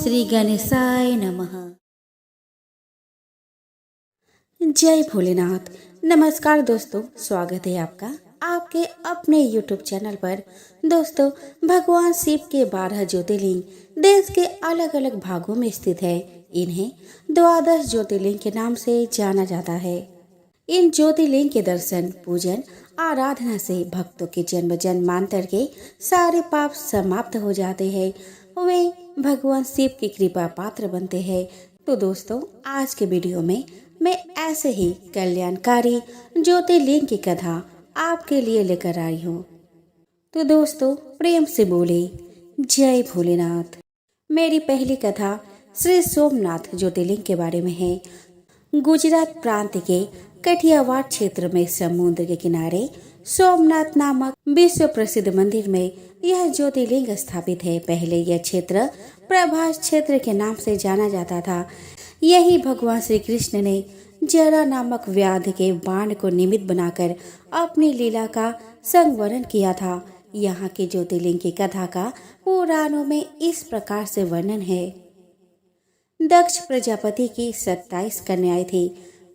श्री गणेशाय नमः। जय भोलेनाथ। नमस्कार दोस्तों, स्वागत है आपका आपके अपने YouTube चैनल पर। दोस्तों, भगवान शिव के 12 ज्योतिर्लिंग देश के अलग अलग भागों में स्थित है। इन्हें द्वादश ज्योतिर्लिंग के नाम से जाना जाता है। इन ज्योतिर्लिंग के दर्शन, पूजन, आराधना से भक्तों के जन्म जन्मांतर के सारे पाप समाप्त हो जाते हैं। वे भगवान शिव की कृपा पात्र बनते हैं। तो दोस्तों, आज के वीडियो में मैं ऐसे ही कल्याणकारी ज्योतिर्लिंग की कथा आपके लिए लेकर आई हूँ। तो दोस्तों, प्रेम से बोले जय भोलेनाथ। मेरी पहली कथा श्री सोमनाथ ज्योतिर्लिंग के बारे में है। गुजरात प्रांत के कठियावाड़ क्षेत्र में समुद्र के किनारे सोमनाथ नामक विश्व प्रसिद्ध मंदिर में यह ज्योतिर्लिंग स्थापित है। पहले यह क्षेत्र प्रभास क्षेत्र के नाम से जाना जाता था। यही भगवान श्री कृष्ण ने जरा नामक व्याध के बाण को निमित्त बनाकर अपनी लीला का संवरण किया था। यहाँ के ज्योतिर्लिंग की कथा का पुराणों में इस प्रकार से वर्णन है। दक्ष प्रजापति की 27 कन्याएं थी।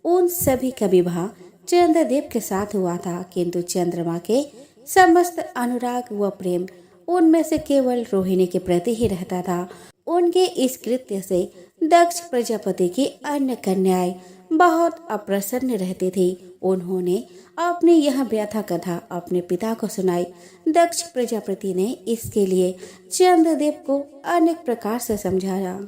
उन सभी का विवाह चंद्रदेव के साथ हुआ था, किंतु चंद्रमा के समस्त अनुराग व प्रेम उनमें से केवल रोहिणी के प्रति ही रहता था। उनके इस कृत्य से दक्ष प्रजापति की अन्य कन्याएं बहुत अप्रसन्न रहती थी। उन्होंने अपनी यह व्यथा कथा अपने पिता को सुनाई। दक्ष प्रजापति ने इसके लिए चंद्रदेव को अनेक प्रकार से समझाया,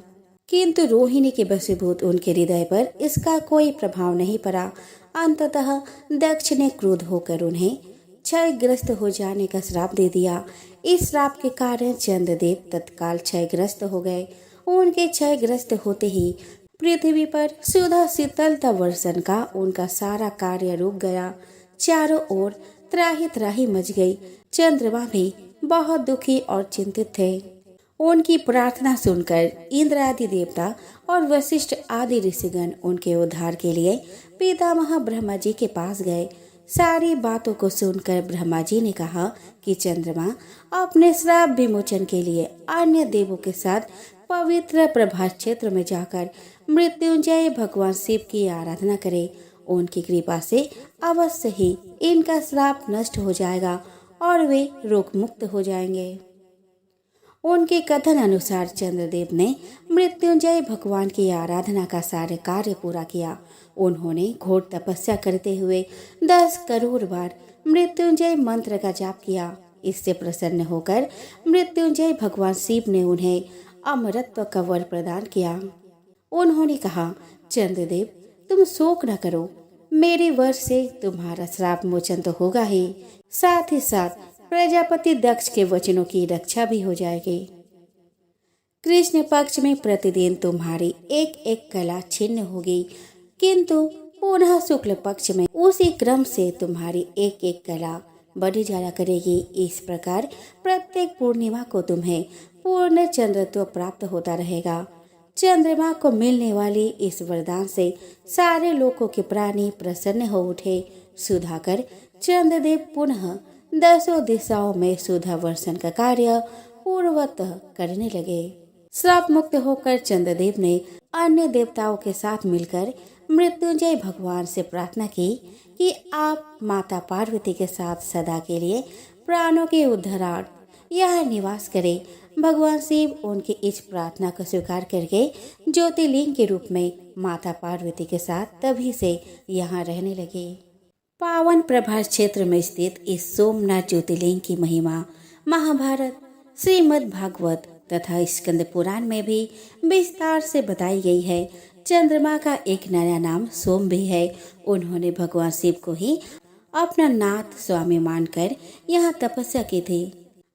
किंतु रोहिणी के वशीभूत उनके हृदय पर इसका कोई प्रभाव नहीं पड़ा। अंततः दक्ष ने क्रुद्ध होकर उन्हें क्षयग्रस्त हो जाने का श्राप दे दिया। इस श्राप के कारण चंद्रदेव तत्काल क्षयग्रस्त हो गए। उनके क्षयग्रस्त होते ही पृथ्वी पर सुधा शीतलता वर्षण का उनका सारा कार्य रुक गया। चारों ओर त्राही त्राही मच गई। चंद्रमा भी बहुत दुखी और चिंतित थे। उनकी प्रार्थना सुनकर इंद्र आदि देवता और वशिष्ठ आदि ऋषिगण उनके उद्धार के लिए पितामह ब्रह्मा जी के पास गए। सारी बातों को सुनकर ब्रह्मा जी ने कहा कि चंद्रमा अपने श्राप विमोचन के लिए अन्य देवों के साथ पवित्र प्रभास क्षेत्र में जाकर मृत्युंजय भगवान शिव की आराधना करे। उनकी कृपा से अवश्य ही इनका श्राप नष्ट हो जाएगा और वे रोग मुक्त हो जाएंगे। उनके कथन अनुसार चंद्रदेव ने मृत्युंजय भगवान की आराधना का सारे कार्य पूरा किया। उन्होंने घोर तपस्या करते हुए 10 करोड़ बार मृत्युंजय मंत्र का जाप किया। इससे प्रसन्न होकर मृत्युंजय भगवान शिव ने उन्हें अमरत्व का वर प्रदान किया। उन्होंने कहा, चंद्रदेव, तुम शोक न करो। मेरे वर से तुम्हारा श्राप मोचन तो होगा ही, साथ ही साथ प्रजापति दक्ष के वचनों की रक्षा भी हो जाएगी। कृष्ण पक्ष में प्रतिदिन तुम्हारी एक एक कला छिन्न होगी, किंतु पुनः शुक्ल पक्ष में उसी क्रम से तुम्हारी एक एक कला बढ़ी जाया करेगी। इस प्रकार प्रत्येक पूर्णिमा को तुम्हें पूर्ण चंद्रत्व प्राप्त होता रहेगा। चंद्रमा को मिलने वाली इस वरदान से सारे लोगों के प्राणी प्रसन्न हो उठे। सुधाकर चंद्रदेव पुनः 10 दिशाओं में सुधा वर्षण का कार्य पूर्वतः करने लगे। श्राप मुक्त होकर चंद्रदेव ने अन्य देवताओं के साथ मिलकर मृत्युंजय भगवान से प्रार्थना की कि आप माता पार्वती के साथ सदा के लिए प्राणों के उद्धारार्थ यहाँ निवास करें। भगवान शिव उनकी इस प्रार्थना को स्वीकार करके ज्योतिर्लिंग के रूप में माता पार्वती के साथ तभी से यहाँ रहने लगे। पावन प्रभास क्षेत्र में स्थित इस सोमनाथ ज्योतिर्लिंग की महिमा महाभारत, श्रीमद् भागवत तथा स्कंद पुराण में भी विस्तार से बताई गई है। चंद्रमा का एक नया नाम सोम भी है। उन्होंने भगवान शिव को ही अपना नाथ स्वामी मानकर यहाँ तपस्या की थी।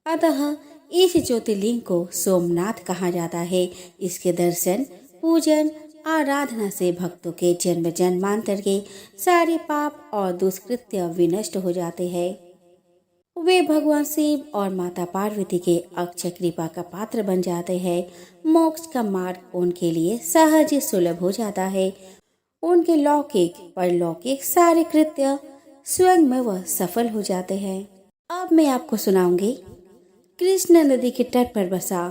अतः इस ज्योतिर्लिंग को सोमनाथ कहा जाता है। इसके दर्शन, पूजन, आराधना से भक्तों के जन्म जन्मांतर के सारे पाप और दुष्कृत्य विनष्ट हो जाते हैं। वे भगवान शिव और माता पार्वती के अक्षय कृपा का पात्र बन जाते हैं। मोक्ष का मार्ग उनके लिए सहज सुलभ हो जाता है। उनके लौकिक परलौकिक सारे कृत्य स्वयं में वह सफल हो जाते हैं। अब मैं आपको सुनाऊंगी कृष्ण नदी के तट पर बसा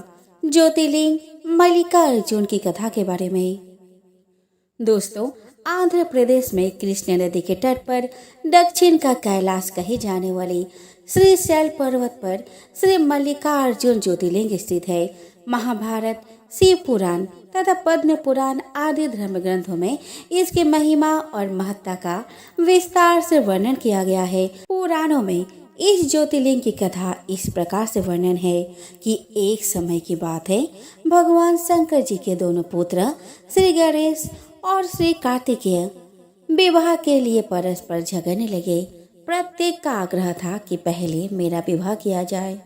ज्योतिर्लिंग मल्लिकार्जुन की कथा के बारे में। दोस्तों, आंध्र प्रदेश में कृष्ण नदी के तट पर दक्षिण का कैलाश कहे जाने वाली श्रीशैल पर्वत पर श्री मल्लिकार्जुन ज्योतिर्लिंग स्थित है। महाभारत, शिव पुराण तथा पद्म पुराण आदि धर्म ग्रंथों में इसकी महिमा और महत्ता का विस्तार से वर्णन किया गया है। पुराणों में इस ज्योतिर्लिंग की कथा इस प्रकार से वर्णन है कि एक समय की बात है, भगवान शंकर जी के दोनों पुत्र श्री गणेश और श्री कार्तिकेय विवाह के लिए परस्पर झगड़ने लगे। प्रत्येक का आग्रह था कि पहले मेरा विवाह किया जाए।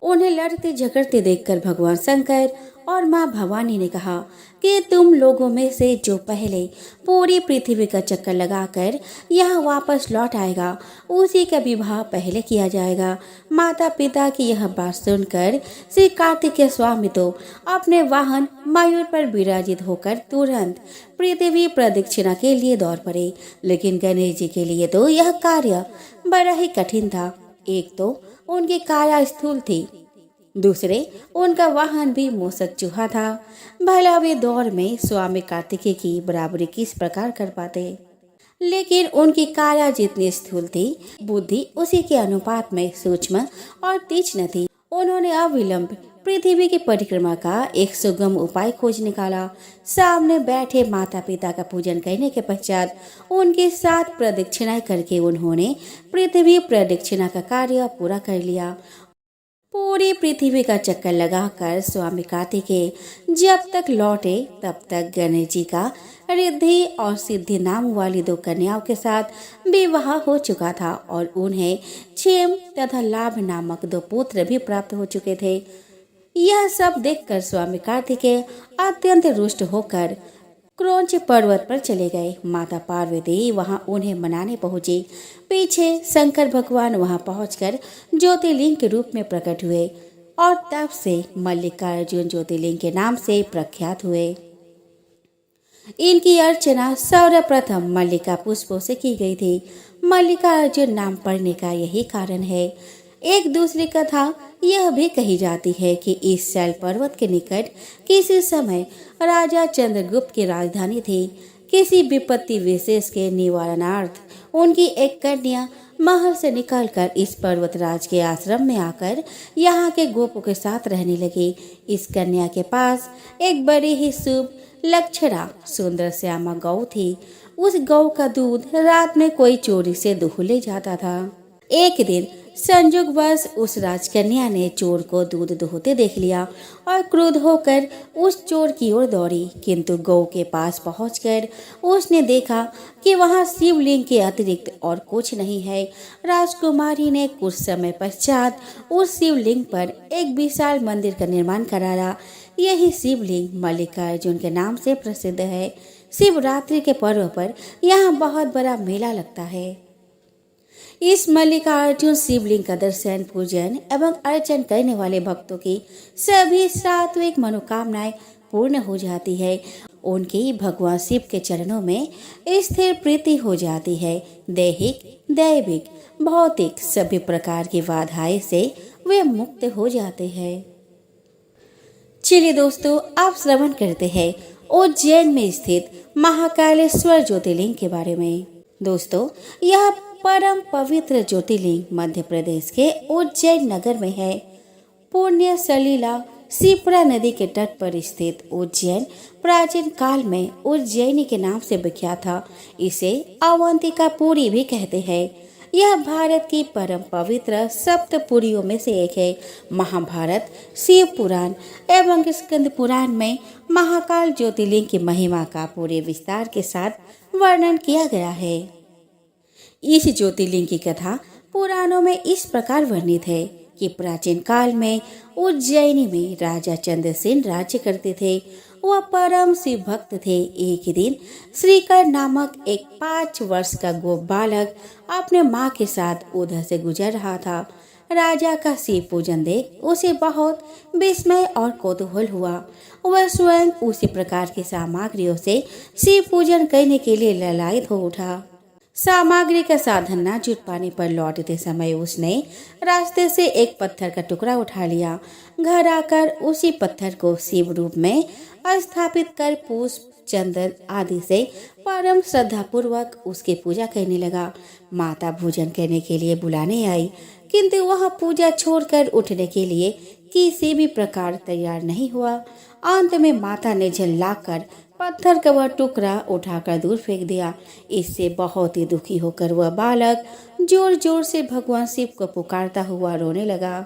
उन्हें लड़ते झगड़ते देखकर भगवान शंकर और माँ भवानी ने कहा कि तुम लोगों में से जो पहले पूरी पृथ्वी का चक्कर लगाकर यहाँ वापस लौट आएगा, उसी का विवाह पहले किया जाएगा। माता पिता की यह बात सुनकर श्री कार्तिकेय स्वामी तो अपने वाहन मयूर पर विराजित होकर तुरंत पृथ्वी प्रदक्षिणा के लिए दौड़ पड़े। लेकिन गणेश जी के लिए तो यह कार्य बड़ा ही कठिन था। एक तो उनकी काया स्थूल थी, दूसरे उनका वाहन भी मूसक चूहा था। भला वे दौड़ में स्वामी कार्तिकेय की बराबरी किस प्रकार कर पाते। लेकिन उनकी काया जितनी स्थूल थी, बुद्धि उसी के अनुपात में सूक्ष्म और तीक्ष्ण थी। उन्होंने अविलंब पृथ्वी की परिक्रमा का एक सुगम उपाय खोज निकाला। सामने बैठे माता पिता का पूजन करने के पश्चात उनके साथ प्रदक्षिणाएं करके उन्होंने पृथ्वी प्रदक्षिणा का कार्य पूरा कर लिया। पूरी पृथ्वी का चक्कर लगाकर स्वामी कार्तिकेय जब तक लौटे तब तक गणेश जी का रिद्धि और सिद्धि नाम वाली दो कन्याओं के साथ विवाह हो चुका था और उन्हें क्षेम तथा लाभ नामक दो पुत्र भी प्राप्त हो चुके थे। यह सब देखकर स्वामी कार्तिकेय अत्यंत रुष्ट होकर क्रौंच पर्वत पर चले गए। माता पार्वती वहां उन्हें मनाने पहुंची। पीछे शंकर भगवान वहां पहुंचकर ज्योतिर्लिंग के रूप में प्रकट हुए और तब से मल्लिकार्जुन ज्योतिर्लिंग के नाम से प्रख्यात हुए। इनकी अर्चना सर्वप्रथम मल्लिका पुष्पों से की गई थी। मल्लिकार्जुन नाम पड़ने का यही कारण है। एक दूसरी कथा यह भी कही जाती है कि इस शैल पर्वत के निकट किसी समय राजा चंद्रगुप्त की राजधानी थी। किसी विपत्ति विशेष के निवारणार्थ उनकी एक कन्या महल से निकलकर इस पर्वतराज के आश्रम में आकर यहाँ के गोपों के साथ रहने लगी। इस कन्या के पास एक बड़ी ही शुभ लक्षणा सुंदर श्यामा गौ थी। उस गौ का दूध रात में कोई चोरी से दुह ले जाता था। एक दिन संयोगवश उस राजकन्या ने चोर को दूध दुहते देख लिया और क्रोध होकर उस चोर की ओर दौड़ी। किंतु गौ के पास पहुंचकर उसने देखा कि वहां शिवलिंग के अतिरिक्त और कुछ नहीं है। राजकुमारी ने कुछ समय पश्चात उस शिवलिंग पर एक विशाल मंदिर का निर्माण कराया। यही शिवलिंग मल्लिकार्जुन के नाम से प्रसिद्ध है। शिवरात्रि के पर्व पर यहाँ बहुत बड़ा मेला लगता है। इस मल्लिकार्जुन शिवलिंग का दर्शन, पूजन एवं अर्चन करने वाले भक्तों की सभी सात्विक मनोकामनाएं पूर्ण हो जाती है। उनकी भगवान शिव के चरणों में स्थिर प्रीति हो जाती है। दैहिक, दैविक, भौतिक सभी प्रकार की बाधाएं से वे मुक्त हो जाते हैं। चलिए दोस्तों, आप श्रवण करते हैं उज्जैन में स्थित महाकालेश्वर ज्योतिर्लिंग के बारे में। दोस्तों, यह परम पवित्र ज्योतिर्लिंग मध्य प्रदेश के उज्जैन नगर में है। पुण्य सलीला शिप्रा नदी के तट पर स्थित उज्जैन प्राचीन काल में उज्जैनी के नाम से विख्यात था। इसे अवंतिकापुरी भी कहते हैं। यह भारत की परम पवित्र सप्तपुरियों में से एक है। महाभारत, शिव पुराण एवं स्कंद पुराण में महाकाल ज्योतिर्लिंग की महिमा का पूरे विस्तार के साथ वर्णन किया गया है। इस ज्योतिर्लिंग की कथा पुराणों में इस प्रकार वर्णित है कि प्राचीन काल में उज्जैनी में राजा चंद्रसेन राज्य करते थे। वह परम शिव भक्त थे। एक दिन श्रीकर नामक एक 5 वर्ष का गोप बालक अपने माँ के साथ उधर से गुजर रहा था। राजा का शिव पूजन देख उसे बहुत विस्मय और कौतूहल हुआ। वह स्वयं उसी प्रकार की सामग्रियों से शिव पूजन करने के लिए ललायत हो उठा। सामग्री का साधन न जुट पाने पर लौटते समय उसने रास्ते से एक पत्थर का टुकड़ा उठा लिया। घर आकर उसी पत्थर को शिव रूप में स्थापित कर पुष्प, चंदन आदि से परम श्रद्धा पूर्वक उसकी पूजा करने लगा। माता भोजन करने के लिए बुलाने आई, किंतु वह पूजा छोड़कर उठने के लिए किसी भी प्रकार तैयार नहीं हुआ। अंत में माता ने झल्लाकर पत्थर का वह टुकड़ा उठाकर दूर फेंक दिया। इससे बहुत ही दुखी होकर वह बालक जोर जोर से भगवान शिव को पुकारता हुआ रोने लगा।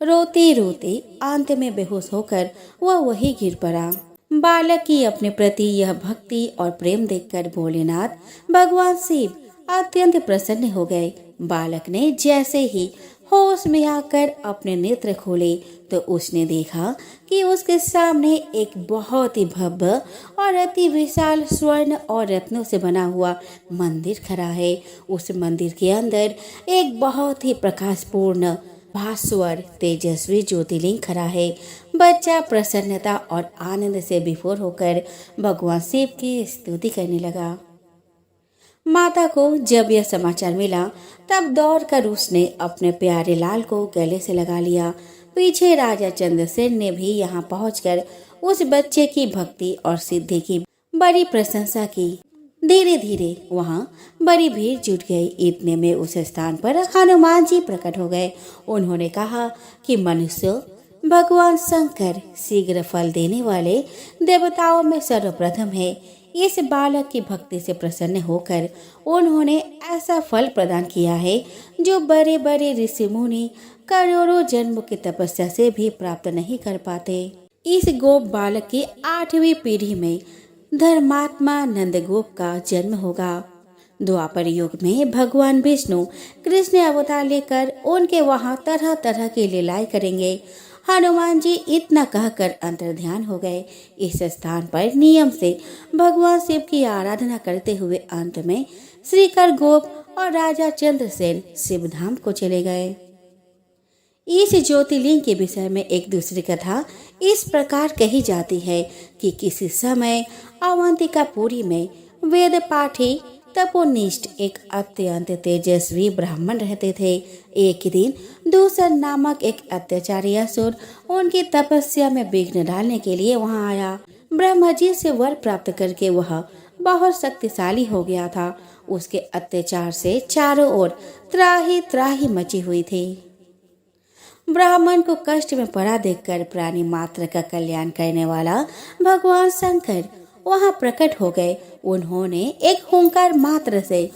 रोते रोते अंत में बेहोश होकर वह वही गिर पड़ा। बालक की अपने प्रति यह भक्ति और प्रेम देखकर भोलेनाथ भगवान शिव अत्यंत प्रसन्न हो गए। बालक ने जैसे ही होश में आकर अपने नेत्र खोले तो उसने देखा कि उसके सामने एक बहुत ही भव्य और अति विशाल स्वर्ण और रत्नों से बना हुआ मंदिर खड़ा है। उस मंदिर के अंदर एक बहुत ही प्रकाशपूर्ण भास्वर तेजस्वी ज्योतिर्लिंग खड़ा है। बच्चा प्रसन्नता और आनंद से विभोर होकर भगवान शिव की स्तुति करने लगा। माता को जब यह समाचार मिला तब दौड़कर उसने अपने प्यारे लाल को गले से लगा लिया। पीछे राजा चंद्रसेन ने भी यहाँ पहुंचकर उस बच्चे की भक्ति और सिद्धि की बड़ी प्रशंसा की। धीरे धीरे वहाँ बड़ी भीड़ जुट गई। इतने में उस स्थान पर हनुमान जी प्रकट हो गए। उन्होंने कहा कि मनुष्य भगवान शंकर शीघ्र फल देने वाले देवताओं में सर्वप्रथम है। इस बालक की भक्ति से प्रसन्न होकर उन्होंने ऐसा फल प्रदान किया है जो बड़े बड़े ऋषि मुनि करोड़ों जन्म की तपस्या से भी प्राप्त नहीं कर पाते। इस गोप बालक की 8वीं पीढ़ी में धर्मात्मा नंदगोप का जन्म होगा। द्वापर युग में भगवान विष्णु कृष्ण अवतार लेकर उनके वहां तरह तरह की लीलाएं करेंगे। हनुमान जी इतना कहकर अंतर्ध्यान हो गए। इस स्थान पर नियम से भगवान शिव की आराधना करते हुए अंत में श्रीकर गोप और राजा चंद्रसेन शिवधाम को चले गए। इस ज्योतिर्लिंग के विषय में एक दूसरी कथा इस प्रकार कही जाती है कि किसी समय अवंतिकापुरी में वेद पाठी तपोनिष्ठ एक अत्यंत तेजस्वी ब्राह्मण रहते थे। एक दिन दूसर नामक एक अत्याचारी असुर उनकी तपस्या में विघ्न डालने के लिए वहां आया। ब्रह्मा जी से वर प्राप्त करके वह बहुत शक्तिशाली हो गया था। उसके अत्याचार से चारों ओर त्राही त्राही मची हुई थी। ब्राह्मण को कष्ट में पड़ा देखकर प्राणी मात्र का कल्याण करने वाला भगवान शंकर वहां प्रकट हो गए। उन्होंने एक हुंकार मात्र से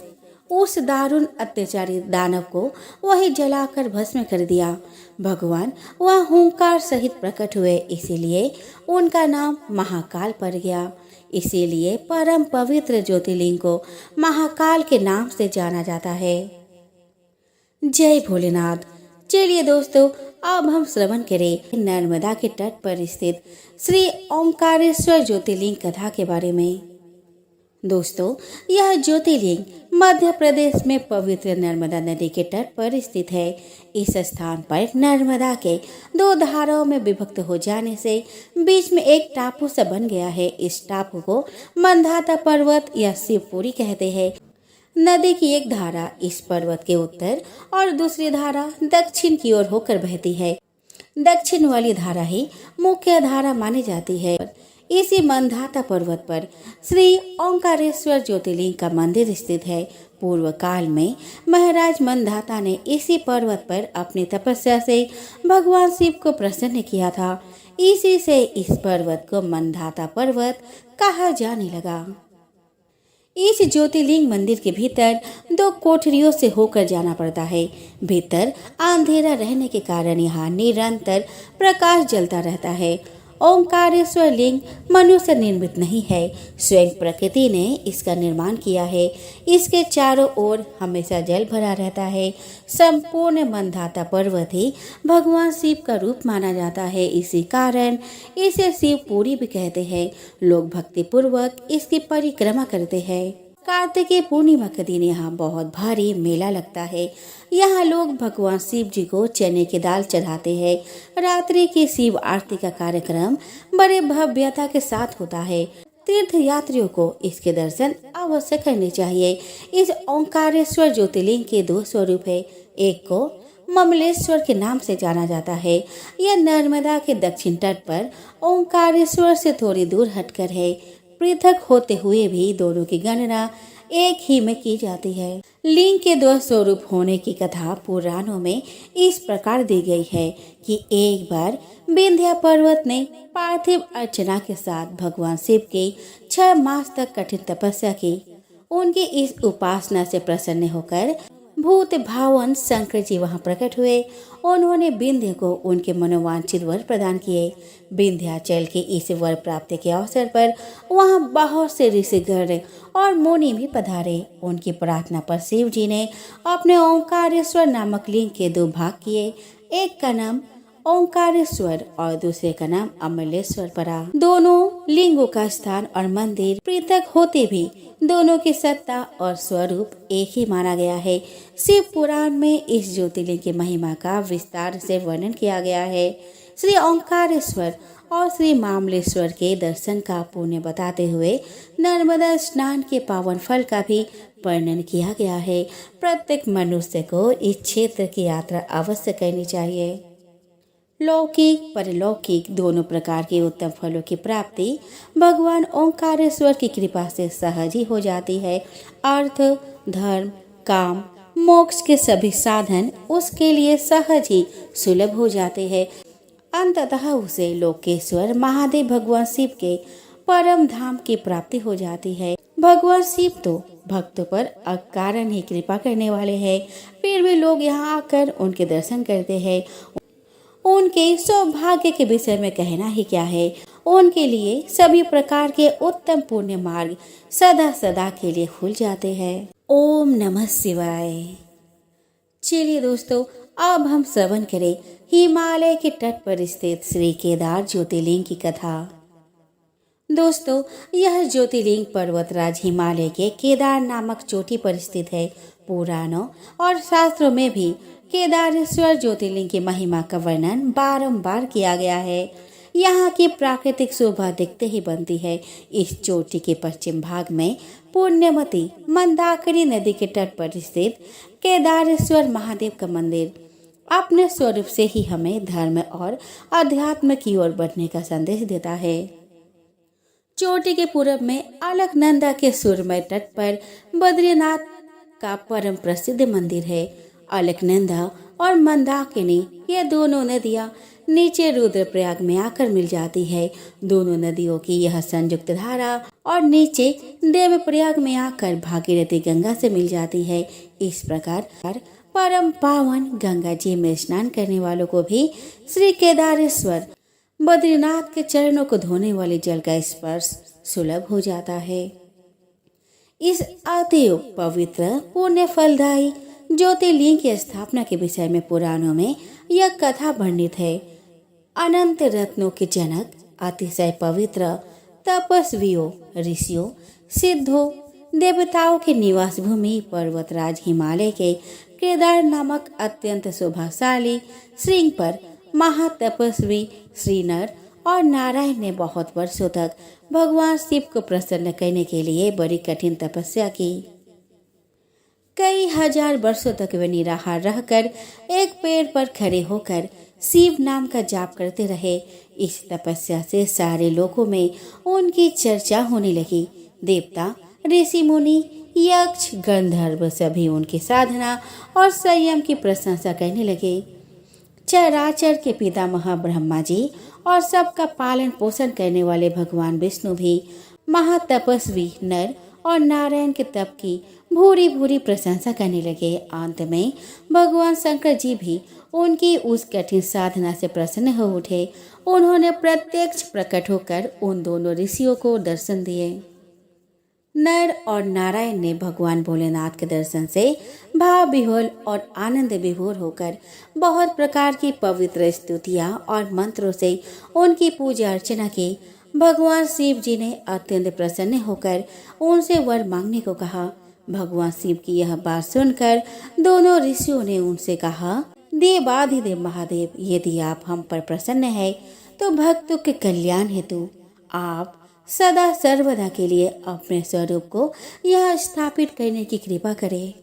उस दारुण अत्याचारी दानव को वही जलाकर भस्म कर दिया। भगवान वह हुंकार सहित प्रकट हुए, इसीलिए उनका नाम महाकाल पड़ गया। इसीलिए परम पवित्र ज्योतिर्लिंग को महाकाल के नाम से जाना जाता है। जय भोलेनाथ। चलिए दोस्तों, अब हम श्रवण करें नर्मदा के तट पर स्थित श्री ओंकारेश्वर ज्योतिर्लिंग कथा के बारे में। दोस्तों, यह ज्योतिर्लिंग मध्य प्रदेश में पवित्र नर्मदा नदी के तट पर स्थित है। इस स्थान पर नर्मदा के 2 धाराओं में विभक्त हो जाने से बीच में एक टापू सा बन गया है। इस टापू को मंधाता पर्वत या शिवपुरी कहते हैं। नदी की एक धारा इस पर्वत के उत्तर और दूसरी धारा दक्षिण की ओर होकर बहती है। दक्षिण वाली धारा ही मुख्य धारा मानी जाती है। इसी मंधाता पर्वत पर श्री ओंकारेश्वर ज्योतिर्लिंग का मंदिर स्थित है। पूर्व काल में महाराज मंधाता ने इसी पर्वत पर अपनी तपस्या से भगवान शिव को प्रसन्न किया था। इसी से इस पर्वत को मंधाता पर्वत कहा जाने लगा। इस ज्योतिर्लिंग मंदिर के भीतर 2 कोठरियों से होकर जाना पड़ता है। भीतर अंधेरा रहने के कारण यहाँ निरंतर प्रकाश जलता रहता है। ओंकारेश्वर लिंग मनुष्य निर्मित नहीं है, स्वयं प्रकृति ने इसका निर्माण किया है। इसके चारों ओर हमेशा जल भरा रहता है। संपूर्ण मंधाता पर्वत ही भगवान शिव का रूप माना जाता है। इसी कारण इसे शिवपुरी भी कहते हैं। लोग भक्ति पूर्वक इसकी परिक्रमा करते हैं। कार्तिकीय पूर्णिमा के दिन यहाँ बहुत भारी मेला लगता है। यहाँ लोग भगवान शिव जी को चने की दाल चढ़ाते हैं। रात्रि की शिव आरती का कार्यक्रम बड़े भव्यता के साथ होता है। तीर्थ यात्रियों को इसके दर्शन अवश्य करने चाहिए। इस ओंकारेश्वर ज्योतिर्लिंग के दो स्वरूप है। एक को ममलेश्वर के नाम से जाना जाता है। यह नर्मदा के दक्षिण तट पर ओंकारेश्वर से थोड़ी दूर हटकर है। पृथक होते हुए भी दोनों की गणना एक ही में की जाती है। लिंग के दो स्वरूप होने की कथा पुराणों में इस प्रकार दी गई है कि एक बार विंध्या पर्वत ने पार्थिव अर्चना के साथ भगवान शिव की 6 मास तक कठिन तपस्या की। उनकी इस उपासना से प्रसन्न होकर भूत भावन शंकर जी वहां प्रकट हुए। उन्होंने विंध्य को उनके मनोवांछित वर प्रदान किए। विंध्याचल के इस वर प्राप्ति के अवसर पर वहां बहुत से ऋषिगण और मुनि भी पधारे। उनकी प्रार्थना पर शिव जी ने अपने ओंकारेश्वर नामक लिंग के 2 भाग किए। एक का नाम ओंकारेश्वर और दूसरे का नाम अमलेश्वर पड़ा। दोनों लिंगों का स्थान और मंदिर पृथक होते भी दोनों की सत्ता और स्वरूप एक ही माना गया है। शिव पुराण में इस ज्योतिर्लिंग की महिमा का विस्तार से वर्णन किया गया है। श्री ओंकारेश्वर और श्री मामलेश्वर के दर्शन का पुण्य बताते हुए नर्मदा स्नान के पावन फल का भी वर्णन किया गया है। प्रत्येक मनुष्य को इस क्षेत्र की यात्रा अवश्य करनी चाहिए। लौकिक परलौकिक दोनों प्रकार के उत्तम फलों की प्राप्ति भगवान ओंकारेश्वर की कृपा से सहज ही हो जाती है। अर्थ, धर्म, काम, मोक्ष के सभी साधन उसके लिए सहज ही सुलभ हो जाते हैं। अंततः उसे लोकेश्वर महादेव भगवान शिव के परम धाम की प्राप्ति हो जाती है। भगवान शिव तो भक्तों पर अकारण ही कृपा करने वाले हैं, फिर भी लोग यहाँ आकर उनके दर्शन करते हैं। उनके सौभाग्य के विषय में कहना ही क्या है। उनके लिए सभी प्रकार के उत्तम पुण्य मार्ग सदा सदा के लिए खुल जाते हैं। ओम नमः शिवाय। चलिए दोस्तों, अब हम श्रवण करें हिमालय के तट पर स्थित श्री केदार ज्योतिर्लिंग की कथा। दोस्तों, यह ज्योतिर्लिंग पर्वतराज हिमालय के केदार नामक चोटी पर स्थित है। पुराणों और शास्त्रों में भी केदारेश्वर ज्योतिर्लिंग की महिमा का वर्णन बारंबार किया गया है। यहाँ की प्राकृतिक शोभा देखते ही बनती है। इस चोटी के पश्चिम भाग में पुण्यमती मंदाकिनी नदी के तट पर स्थित केदारेश्वर महादेव का मंदिर अपने स्वरूप से ही हमें धर्म और अध्यात्म की ओर बढ़ने का संदेश देता है। चोटी के पूर्व में अलकनंदा के सुरमय तट पर बद्रीनाथ का परम प्रसिद्ध मंदिर है। अलकनंदा और मंदाकिनी ये दोनों नदियां नीचे रुद्रप्रयाग में आकर मिल जाती है। दोनों नदियों की यह संयुक्त धारा और नीचे देवप्रयाग में आकर भागीरथी गंगा से मिल जाती है। इस प्रकार परम पावन गंगा जी में स्नान करने वालों को भी श्री केदारेश्वर बद्रीनाथ के चरणों को धोने वाले जल का स्पर्श सुलभ हो जाता है। इस अति पवित्र पुण्य फलदायी ज्योतिर्लिंग की स्थापना के विषय में पुराणों में यह कथा वर्णित है। अनंत रत्नों के जनक, अतिशय पवित्र, तपस्वियों, ऋषियों, सिद्धों, देवताओं के निवास भूमि पर्वतराज हिमालय के केदार नामक अत्यंत शोभाशाली श्रृंग पर महातपस्वी श्री नर और नारायण ने बहुत वर्षों तक भगवान शिव को प्रसन्न करने के लिए बड़ी कठिन तपस्या की। कई हजार वर्षों तक वे निराहार रहकर एक पेड़ पर खड़े होकर शिव नाम का जाप करते रहे। इस तपस्या से सारे लोगों में उनकी चर्चा होने लगी। देवता, ऋषि मुनि, यक्ष, गंधर्व सभी उनकी साधना और संयम की प्रशंसा करने लगे। चराचर के पितामह ब्रह्मा जी और सबका पालन पोषण करने वाले भगवान विष्णु भी महातपस्वी नर और नारायण के तप की भूरी भूरी प्रशंसा करने लगे। अंत में भगवान शंकर जी भी उनकी उस कठिन साधना से प्रसन्न हो उठे। उन्होंने प्रत्यक्ष प्रकट होकर उन दोनों ऋषियों को दर्शन दिए। नर और नारायण ने भगवान भोलेनाथ के दर्शन से भाव विह्वल और आनंद विभोर होकर बहुत प्रकार की पवित्र स्तुतियां और मंत्रों से उनकी पूजा अर्चना की। भगवान शिव जी ने अत्यंत प्रसन्न होकर उनसे वर मांगने को कहा। भगवान शिव की यह बात सुनकर दोनों ऋषियों ने उनसे कहा, देवाधिदेव महादेव, यदि आप हम पर प्रसन्न है तो भक्तों के कल्याण हेतु आप सदा सर्वदा के लिए अपने स्वरूप को यहाँ स्थापित करने की कृपा करें।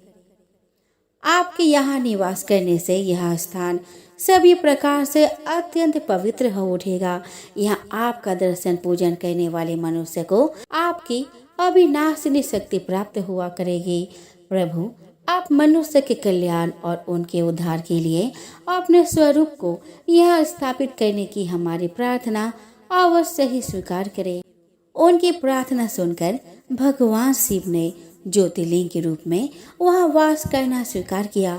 आपके यहाँ निवास करने से यह स्थान सभी प्रकार से अत्यंत पवित्र हो उठेगा। यहाँ आपका दर्शन पूजन करने वाले मनुष्य को आपकी अविनाशिनी शक्ति प्राप्त हुआ करेगी। प्रभु, आप मनुष्य के कल्याण और उनके उद्धार के लिए अपने स्वरूप को यहाँ स्थापित करने की हमारी प्रार्थना अवश्य ही स्वीकार करें। उनकी प्रार्थना सुनकर भगवान शिव ने ज्योतिर्लिंग के रूप में वहां वास करना स्वीकार किया।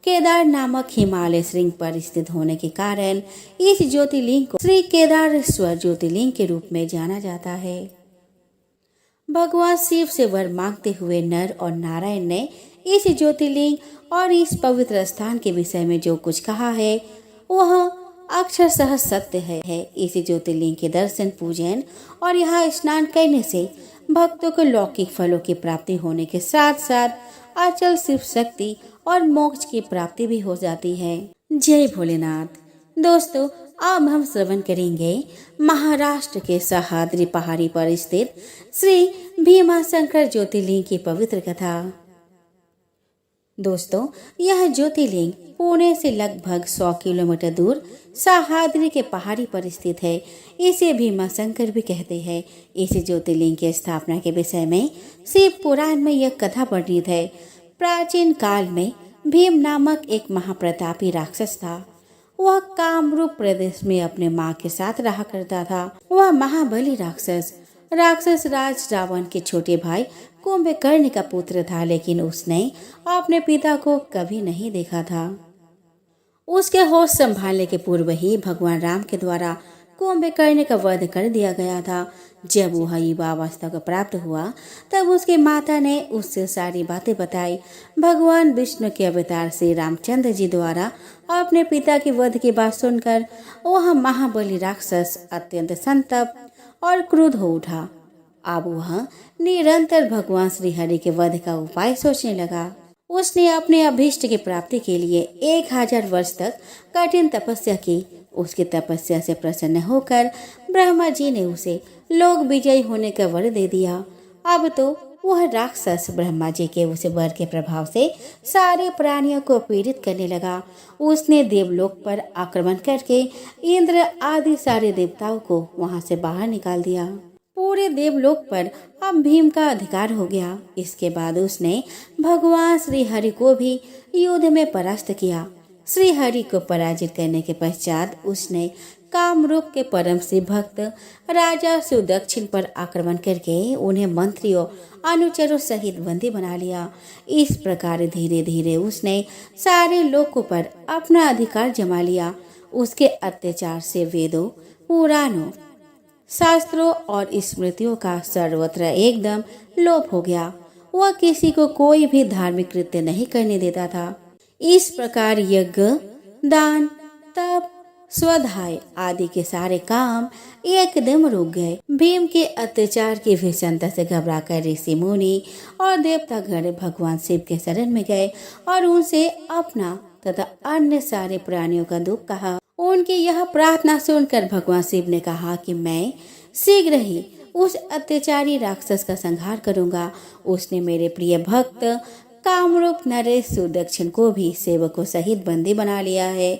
केदार नामक हिमालय श्रृंग पर स्थित होने के कारण इस ज्योतिर्लिंग को श्री केदारेश्वर ज्योतिर्लिंग के रूप में जाना जाता है। भगवान शिव से वर मांगते हुए नर और नारायण ने इस ज्योतिर्लिंग और इस पवित्र स्थान के विषय में जो कुछ कहा है वह अक्षरशः सत्य है। इस ज्योतिर्लिंग के दर्शन पूजन और यहाँ स्नान करने से भक्तों को लौकिक फलों की प्राप्ति होने के साथ साथ अचल शिव शक्ति और मोक्ष की प्राप्ति भी हो जाती है। जय भोलेनाथ। दोस्तों, अब हम श्रवण करेंगे महाराष्ट्र के सह्याद्री पहाड़ी पर स्थित श्री भीमाशंकर ज्योतिर्लिंग की पवित्र कथा। दोस्तों, यह ज्योतिर्लिंग पुणे से लगभग 100 किलोमीटर दूर सह्याद्री के पहाड़ी पर स्थित है। इसे भीमाशंकर भी कहते हैं। इस ज्योतिर्लिंग की स्थापना के विषय में शिव पुराण में यह कथा वर्णित है। प्राचीन काल में भीम नामक एक महाप्रतापी राक्षस था। वह कामरूप प्रदेश में अपने माँ के साथ रहा करता था। वह महाबली राक्षस राज रावण के छोटे भाई कुंभकर्ण का पुत्र था, लेकिन उसने अपने पिता को कभी नहीं देखा था। उसके होश संभालने के पूर्व ही भगवान राम के द्वारा कुंभकर्ण का वध कर दिया गया था। जब वह युवावस्था को प्राप्त हुआ तब उसकी माता ने उससे सारी बातें बताई। भगवान विष्णु के अवतार श्री रामचंद्र जी द्वारा अपने पिता के वध की बात सुनकर वह महाबली राक्षस अत्यंत संतप्त और क्रुद्ध हो उठा। अब वह निरंतर भगवान श्री हरि के वध का उपाय सोचने लगा। उसने अपने अभीष्ट की प्राप्ति के लिए 1000 वर्ष तक कठिन तपस्या की। उसकी तपस्या से प्रसन्न होकर ब्रह्मा जी ने उसे लोक विजयी होने का वर दे दिया। अब तो वह राक्षस ब्रह्मा जी के उस वर के प्रभाव से सारे प्राणियों को पीड़ित करने लगा। उसने देवलोक पर आक्रमण करके इंद्र आदि सारे देवताओं को वहां से बाहर निकाल दिया। पूरे देवलोक पर अब भीम का अधिकार हो गया। इसके बाद उसने भगवान श्री हरि को भी युद्ध में परास्त किया। श्री हरि को पराजित करने के पश्चात उसने कामरूप के परम से भक्त राजा सुदक्षिण पर आक्रमण करके उन्हें मंत्रियों अनुचरों सहित बंदी बना लिया। इस प्रकार धीरे धीरे उसने सारे लोकों पर अपना अधिकार जमा लिया। उसके अत्याचार से वेदों, पुराणों, शास्त्रों और स्मृतियों का सर्वत्र एकदम लोप हो गया। वह किसी को कोई भी धार्मिक कृत्य नहीं करने देता था। इस प्रकार यज्ञ, दान, तप, स्वाध्याय आदि के सारे काम एकदम रुक गए। भीम के अत्याचार की भीषणता से घबराकर ऋषि मुनि और देवतागण भगवान शिव के शरण में गए और उनसे अपना तथा अन्य सारे प्राणियों का दुख कहा। उनकी यह प्रार्थना सुनकर भगवान शिव ने कहा कि मैं शीघ्र ही उस अत्याचारी राक्षस का संहार करूंगा। उसने मेरे प्रिय भक्त कामरूप नरेश सुदक्षिण को भी सेवकों सहित बंदी बना लिया है।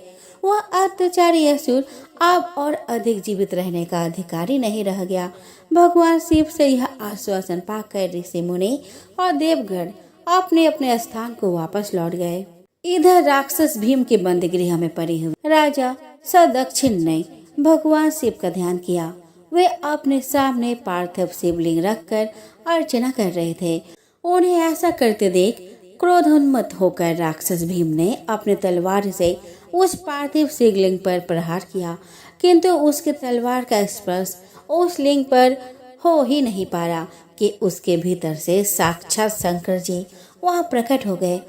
वह अत्याचारी असुर अब और अधिक जीवित रहने का अधिकारी नहीं रह गया। भगवान शिव से यह आश्वासन पाकर ऋषि मुनि और देवगण अपने अपने स्थान को वापस लौट गए। इधर राक्षस भीम के बंदीगृह में पड़े हुए राजा सुदक्षिण ने भगवान शिव का ध्यान किया। वे अपने सामने पार्थिव शिवलिंग रखकर अर्चना कर रहे थे। उन्हें ऐसा करते देख क्रोधोन्मत्त होकर राक्षस भीम ने अपने तलवार से उस पार्थिव शिवलिंग पर प्रहार किया, किंतु उसके तलवार का स्पर्श उस लिंग पर हो ही नहीं पाया कि उसके भीतर से साक्षात शंकर जी वहां प्रकट हो गए।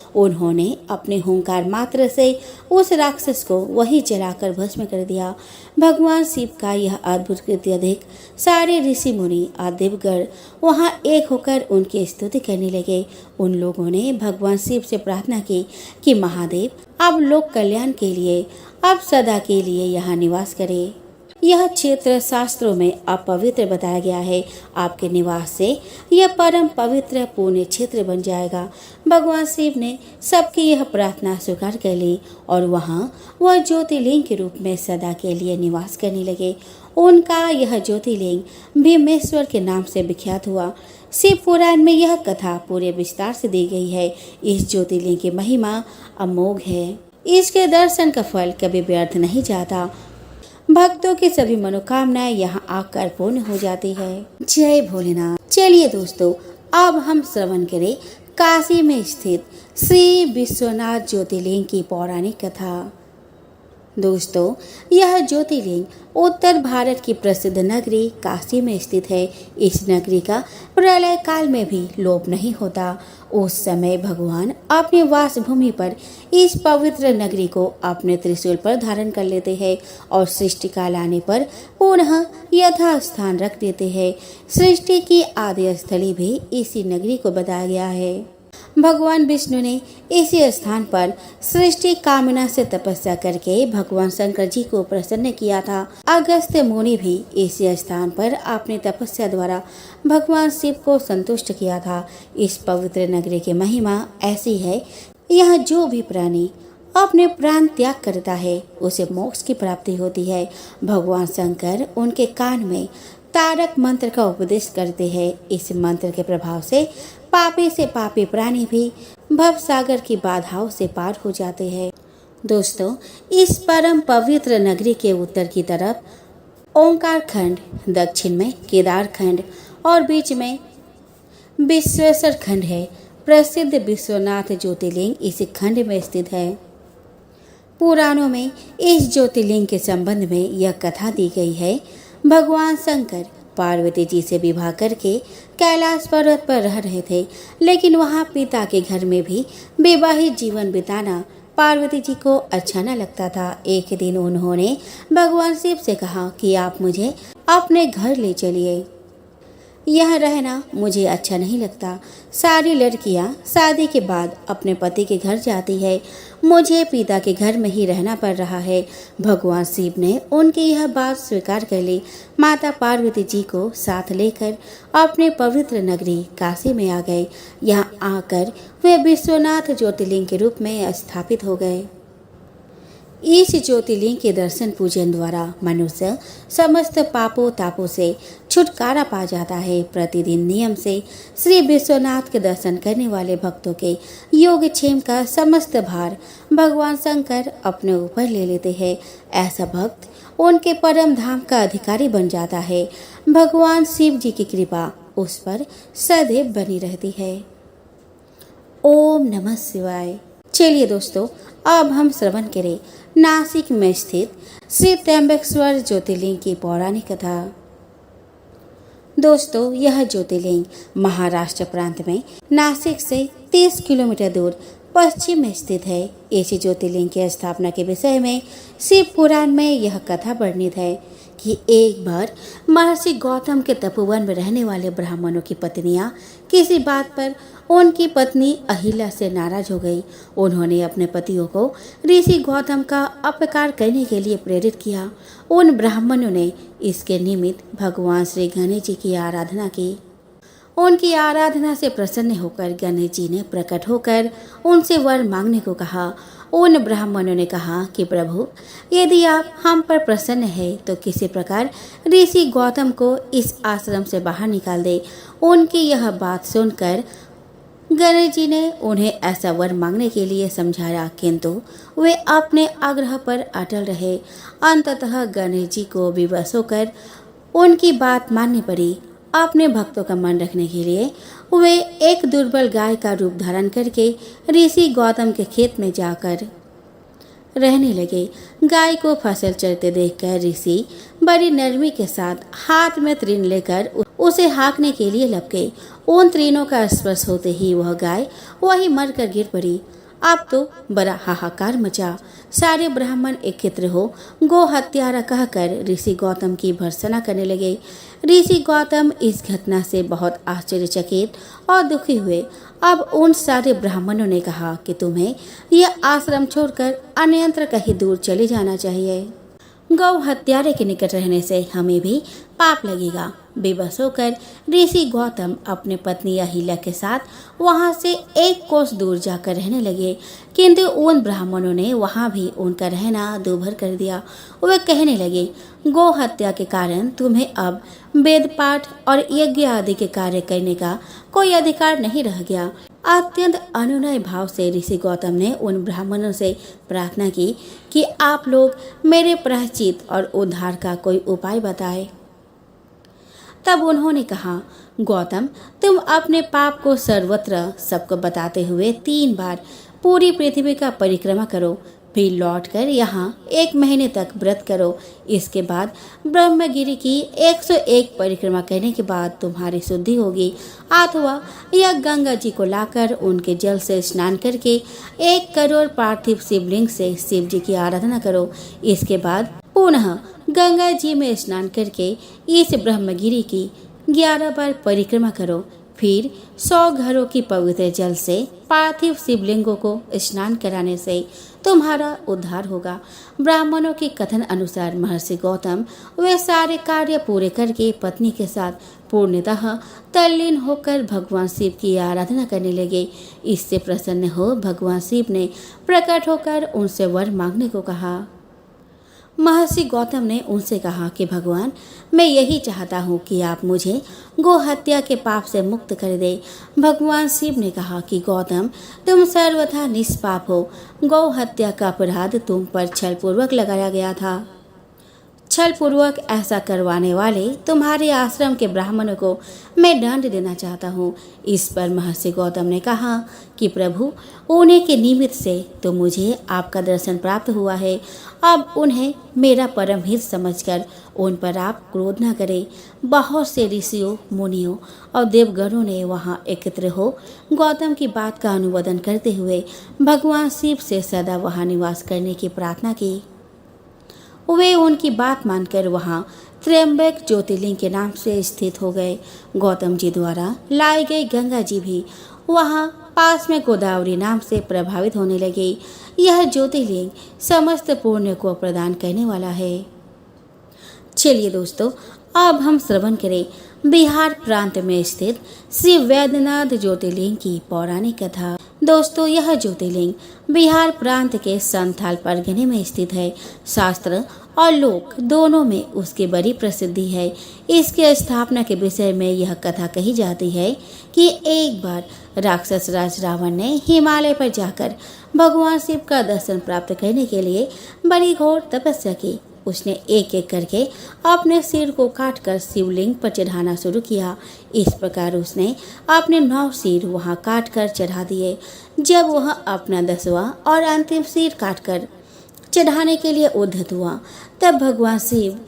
उन्होंने अपने हुंकार मात्र से उस राक्षस को वही जलाकर भस्म कर दिया। भगवान शिव का यह अद्भुत कृत्य देख सारे ऋषि मुनि और देवगण वहां एक होकर उनकी स्तुति करने लगे। उन लोगों ने भगवान शिव से प्रार्थना की कि महादेव अब लोक कल्याण के लिए अब सदा के लिए यहाँ निवास करें। यह क्षेत्र शास्त्रों में अपवित्र बताया गया है। आपके निवास से यह परम पवित्र पुण्य क्षेत्र बन जाएगा। भगवान शिव ने सबकी यह प्रार्थना स्वीकार कर ली और वहाँ वह ज्योतिर्लिंग के रूप में सदा के लिए निवास करने लगे। उनका यह ज्योतिर्लिंग भीमेश्वर के नाम से विख्यात हुआ। शिव पुराण में यह कथा पूरे विस्तार से दी गई है। इस ज्योतिर्लिंग की महिमा अमोघ है। इसके दर्शन का फल कभी व्यर्थ नहीं जाता। भक्तों की सभी मनोकामनाएं यहाँ आकर पूर्ण हो जाती है। जय भोलेनाथ। चलिए दोस्तों, अब हम श्रवण करें काशी में स्थित श्री विश्वनाथ ज्योतिर्लिंग की पौराणिक कथा। दोस्तों, यह ज्योतिर्लिंग उत्तर भारत की प्रसिद्ध नगरी काशी में स्थित है। इस नगरी का प्रलय काल में भी लोप नहीं होता। उस समय भगवान अपनी वासभूमि पर इस पवित्र नगरी को अपने त्रिशूल पर धारण कर लेते हैं और सृष्टि काल आने पर पुनः यथास्थान रख देते हैं। सृष्टि की आदि स्थली भी इसी नगरी को बताया गया है। भगवान विष्णु ने इसी स्थान पर सृष्टि कामना से तपस्या करके भगवान शंकर जी को प्रसन्न किया था। अगस्त्य मुनि भी इसी स्थान पर अपनी तपस्या द्वारा भगवान शिव को संतुष्ट किया था। इस पवित्र नगरी की महिमा ऐसी है, यहाँ जो भी प्राणी अपने प्राण त्याग करता है उसे मोक्ष की प्राप्ति होती है। भगवान शंकर उनके कान में तारक मंत्र का उपदेश करते हैं। इस मंत्र के प्रभाव से पापी से पापी प्राणी भी भव सागर की बाधाओं से पार हो जाते हैं। दोस्तों, इस परम पवित्र नगरी के उत्तर की तरफ ओंकार खंड, दक्षिण में केदार खंड और बीच में विश्वेश्वर खंड है। प्रसिद्ध विश्वनाथ ज्योतिर्लिंग इस खंड में स्थित है। पुराणों में इस ज्योतिर्लिंग के संबंध में यह कथा दी गई है। भगवान शंकर पार्वती जी से विवाह करके कैलाश पर्वत पर रह रहे थे, लेकिन वहाँ पिता के घर में भी विवाहित जीवन बिताना पार्वती जी को अच्छा न लगता था। एक दिन उन्होंने भगवान शिव से कहा कि आप मुझे अपने घर ले चलिए, यहाँ रहना मुझे अच्छा नहीं लगता। सारी लड़कियाँ शादी के बाद अपने पति के घर जाती है, मुझे पिता के घर में ही रहना पड़ रहा है। भगवान शिव ने उनकी यह बात स्वीकार कर ली। माता पार्वती जी को साथ लेकर अपने पवित्र नगरी काशी में आ गए। यहाँ आकर वे विश्वनाथ ज्योतिर्लिंग के रूप में स्थापित हो गए। इस ज्योतिर्लिंग के दर्शन पूजन द्वारा मनुष्य समस्त पापों तापों से छुटकारा पा जाता है। प्रतिदिन नियम से श्री विश्वनाथ के दर्शन करने वाले भक्तों के योगक्षेम का समस्त भार भगवान शंकर अपने ऊपर ले लेते हैं। ऐसा भक्त उनके परम धाम का अधिकारी बन जाता है। भगवान शिव जी की कृपा उस पर सदैव बनी रहती है। ओम नमः शिवाय। चलिए दोस्तों, अब हम श्रवण करें नासिक में स्थित श्री त्र्यंबकेश्वर ज्योतिर्लिंग की पौराणिक कथा। दोस्तों, यह ज्योतिर्लिंग महाराष्ट्र प्रांत में नासिक से 30 किलोमीटर दूर पश्चिम में स्थित है। इस ज्योतिर्लिंग की स्थापना के विषय में शिव पुराण में यह कथा वर्णित है कि एक बार महर्षि गौतम के तपोवन में रहने वाले ब्राह्मणों की पत्नियां किसी बात पर उनकी पत्नी अहिल्या से नाराज हो गई। उन्होंने अपने पतियों को ऋषि गौतम का अपकार करने के लिए प्रेरित किया। उन ब्राह्मणों ने इसके निमित्त भगवान श्री गणेश जी की आराधना की। उनकी आराधना से प्रसन्न होकर गणेश जी ने प्रकट होकर उनसे वर मांगने को कहा। उन ब्राह्मणों ने कहा कि प्रभु, यदि आप हम पर प्रसन्न है तो किसी प्रकार ऋषि गौतम को इस आश्रम से बाहर निकाल दे। उनकी यह बात सुनकर गणेश जी ने उन्हें ऐसा वर मांगने के लिए समझाया, किंतु वे अपने आग्रह पर अटल रहे। अंततः गणेश जी को विवश होकर उनकी बात माननी पड़ी। अपने भक्तों का मन रखने के लिए वे एक दुर्बल गाय का रूप धारण करके ऋषि गौतम के खेत में जाकर रहने लगे। गाय को फसल चरते देखकर ऋषि बड़ी नरमी के साथ हाथ में तृण लेकर उसे हाँकने के लिए लपके। उन तृणों का स्पर्श होते ही वह गाय वहीं मरकर गिर पड़ी। अब तो बड़ा हाहाकार मचा। सारे ब्राह्मण एकत्र हो गो हत्यारा कहकर ऋषि गौतम की भर्त्सना करने लगे। ऋषि गौतम इस घटना से बहुत आश्चर्यचकित और दुखी हुए। अब उन सारे ब्राह्मणों ने कहा कि तुम्हें यह आश्रम छोड़कर अन्यत्र कहीं दूर चले जाना चाहिए। गौ हत्यारे के निकट रहने से हमें भी पाप लगेगा। बेबस होकर ऋषि गौतम अपने पत्नी अहिल्या के साथ वहां से एक कोस दूर जाकर रहने लगे, किंतु उन ब्राह्मणों ने वहां भी उनका रहना दूभर कर दिया। वे कहने लगे, गौ हत्या के कारण तुम्हें अब वेद पाठ और यज्ञ आदि के कार्य करने का कोई अधिकार नहीं रह गया। अत्यंत अनुनय भाव से ऋषि गौतम ने उन ब्राह्मणों से प्रार्थना की कि आप लोग मेरे प्रायश्चित और उद्धार का कोई उपाय बताएं। तब उन्होंने कहा, गौतम, तुम अपने पाप को सर्वत्र सबको बताते हुए 3 बार पूरी पृथ्वी का परिक्रमा करो, फिर लौटकर यहाँ 1 महीने तक व्रत करो। इसके बाद ब्रह्मगिरि की 101 परिक्रमा करने के बाद तुम्हारी शुद्धि होगी। अथवा यह गंगा जी को लाकर उनके जल से स्नान करके 1 करोड़ पार्थिव शिवलिंग से शिव जी की आराधना करो। इसके बाद पुनः गंगा जी में स्नान करके इस ब्रह्मगिरि की 11 बार परिक्रमा करो। फिर 100 घरों की पवित्र जल से पार्थिव शिवलिंगों को स्नान कराने से तुम्हारा उद्धार होगा। ब्राह्मणों के कथन अनुसार महर्षि गौतम वे सारे कार्य पूरे करके पत्नी के साथ पूर्णतः तल्लीन होकर भगवान शिव की आराधना करने लगे। इससे प्रसन्न हो भगवान शिव ने प्रकट होकर उनसे वर मांगने को कहा। महर्षि गौतम ने उनसे कहा कि भगवान, मैं यही चाहता हूँ कि आप मुझे गौ हत्या के पाप से मुक्त कर दे। भगवान शिव ने कहा कि गौतम, तुम सर्वथा निष्पाप हो। गौ हत्या का अपराध तुम पर छलपूर्वक लगाया गया था। छलपूर्वक ऐसा करवाने वाले तुम्हारे आश्रम के ब्राह्मणों को मैं दंड देना चाहता हूँ। इस पर महर्षि गौतम ने कहा कि प्रभु, उन्हीं के निमित्त से तो मुझे आपका दर्शन प्राप्त हुआ है। अब उन्हें मेरा परम हित समझकर उन पर आप क्रोध न करें। बहुत से ऋषियों, मुनियों और देवगणों ने वहाँ एकत्र हो गौतम की बात का अनुवादन करते हुए भगवान शिव से सदा वहाँ निवास करने की प्रार्थना की। वे उनकी बात मानकर वहाँ त्र्यंबक ज्योतिर्लिंग के नाम से स्थित हो गए। गौतम जी द्वारा लाई गई गंगा जी भी वहाँ पास में गोदावरी नाम से प्रभावित होने लगी। यह ज्योतिर्लिंग समस्त पुण्य को प्रदान करने वाला है। चलिए दोस्तों, अब हम श्रवण करें बिहार प्रांत में स्थित श्री वैद्यनाथ ज्योतिर्लिंग की पौराणिक कथा। दोस्तों, यह ज्योतिर्लिंग बिहार प्रांत के संथाल परगने में स्थित है। शास्त्र और लोक दोनों में उसकी बड़ी प्रसिद्धि है। इसके स्थापना के विषय में यह कथा कही जाती है कि एक बार राक्षस राज रावण ने हिमालय पर जाकर भगवान शिव का दर्शन प्राप्त करने के लिए बड़ी घोर तपस्या की। उसने एक एक करके अपने सिर को काटकर शिवलिंग पर चढ़ाना शुरू किया। इस प्रकार उसने अपने 9 सिर वहां काटकर चढ़ा दिए। जब वह अपना 10वां और अंतिम सिर काटकर चढ़ाने के लिए उद्धत हुआ, तब भगवान शिव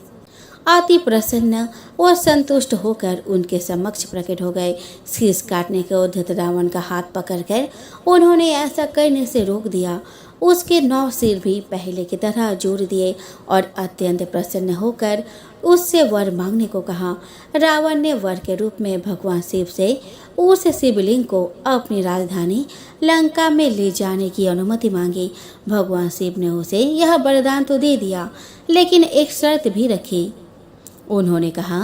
अति प्रसन्न और संतुष्ट होकर उनके समक्ष प्रकट हो गए। शीश काटने के उद्धत रावण का हाथ पकड़कर उन्होंने ऐसा करने से रोक दिया। उसके 9 सिर भी पहले की तरह जोड़ दिए और अत्यंत प्रसन्न होकर उससे वर मांगने को कहा। रावण ने वर के रूप में भगवान शिव से उस शिवलिंग को अपनी राजधानी लंका में ले जाने की अनुमति मांगी। भगवान शिव ने उसे यह वरदान तो दे दिया, लेकिन एक शर्त भी रखी। उन्होंने कहा,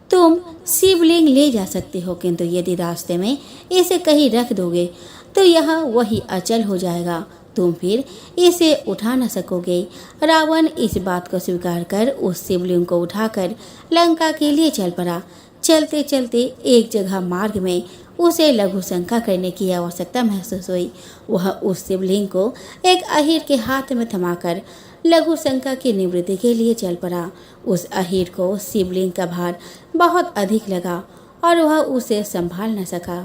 तुम शिवलिंग ले जा सकते हो, किंतु यदि रास्ते में इसे कहीं रख दोगे तो यह वही अचल हो जाएगा, तुम फिर इसे उठा न सकोगे। रावण इस बात को स्वीकार कर उस शिवलिंग को उठाकर लंका के लिए चल पड़ा। चलते चलते एक जगह मार्ग में उसे लघु शंका करने की आवश्यकता महसूस हुई। वह उस शिवलिंग को एक अहीर के हाथ में थमाकर लघु शंका की निवृत्ति के लिए चल पड़ा। उस अहीर को शिवलिंग का भार बहुत अधिक लगा और वह उसे संभाल न सका।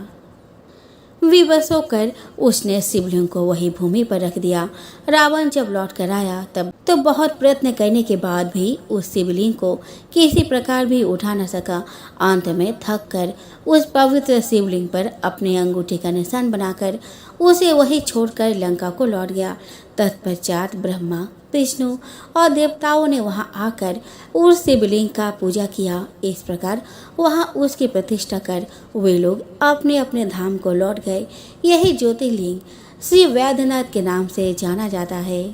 विवश होकर उसने शिवलिंग को वही भूमि पर रख दिया। रावण जब लौट कर आया तब तो बहुत प्रयत्न करने के बाद भी उस शिवलिंग को किसी प्रकार भी उठा न सका। अंत में थक कर उस पवित्र शिवलिंग पर अपने अंगूठे का निशान बनाकर उसे वही छोड़कर लंका को लौट गया। तत्पश्चात ब्रह्मा, विष्णु और देवताओं ने वहां आकर उस शिवलिंग का पूजा किया। इस प्रकार वहां उसकी प्रतिष्ठा कर वे लोग अपने अपने धाम को लौट गए। यही ज्योतिर्लिंग श्री वैद्यनाथ के नाम से जाना जाता है।